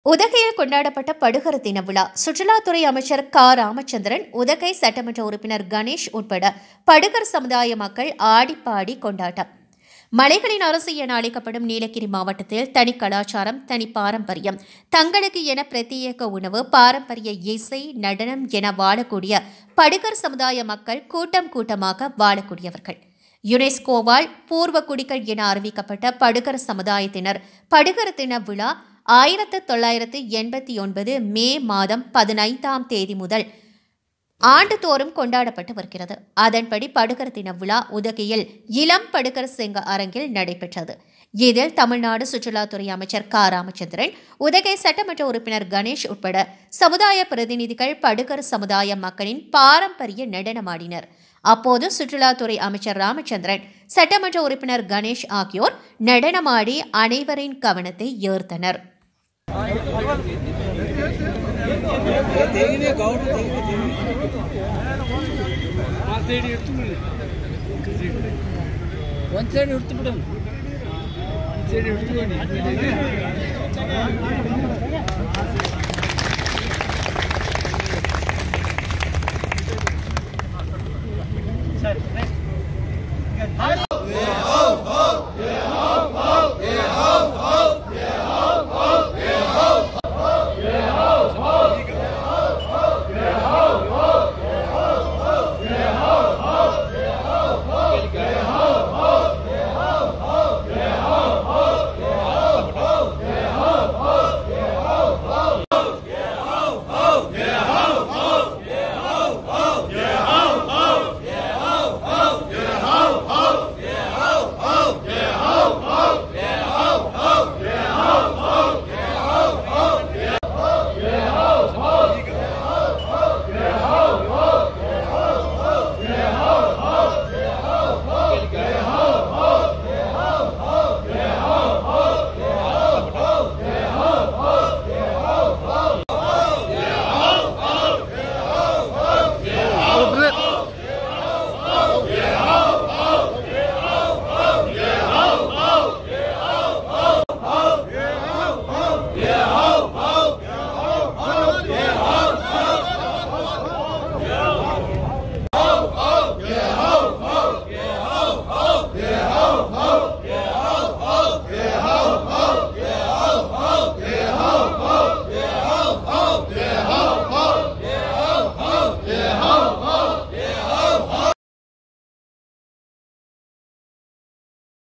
உதகையில் கொண்டாடப்பட்ட படுகர் தின விழா. சுற்றுலாத்துறை அமைச்சர் க. ராமச்சந்திரன், உதகை சட்டமன்ற உறுப்பினர் கணேஷ் உட்பட படுகர் சமுதாய மக்கள் ஆடிப்பாடி கொண்டாட்டம். மலைகளின் அரசு என அழைக்கப்படும் நீலகிரி மாவட்டத்தில் தனி கலாச்சாரம், தனி பாரம்பரியம், தங்களுக்கு என பிரத்யேக உணவு, பாரம்பரிய இசை, நடனம் என வாழக்கூடிய படுகர் சமுதாய மக்கள் கூட்டம் கூட்டமாக வாழக்கூடியவர்கள். யுனெஸ்கோவால் பூர்வ குடிகள் என அறிவிக்கப்பட்ட படுகர் சமுதாயத்தினர் படுகர் தின விழா 1989 மே மாதம் 15ஆம் தேதி முதல் ஆண்டுதோறும் கொண்டாடப்பட்டு வருகிறது. அதன்படி படுகர் தின விழா உதகையில் இளம் படுகர் சங்க அரங்கில் நடைபெற்றது. இதில் தமிழ்நாடு சுற்றுலாத்துறை அமைச்சர் க. ராமச்சந்திரன், உதகை சட்டமன்ற உறுப்பினர் கணேஷ் உட்பட சமுதாய பிரதிநிதிகள் படுகர் சமுதாய மக்களின் பாரம்பரிய நடனமாடினர். அப்போது சுற்றுலாத்துறை அமைச்சர் ராமச்சந்திரன், சட்டமன்ற உறுப்பினர் கணேஷ் ஆகியோர் நடனமாடி அனைவரின் கவனத்தை ஈர்த்தனர். one side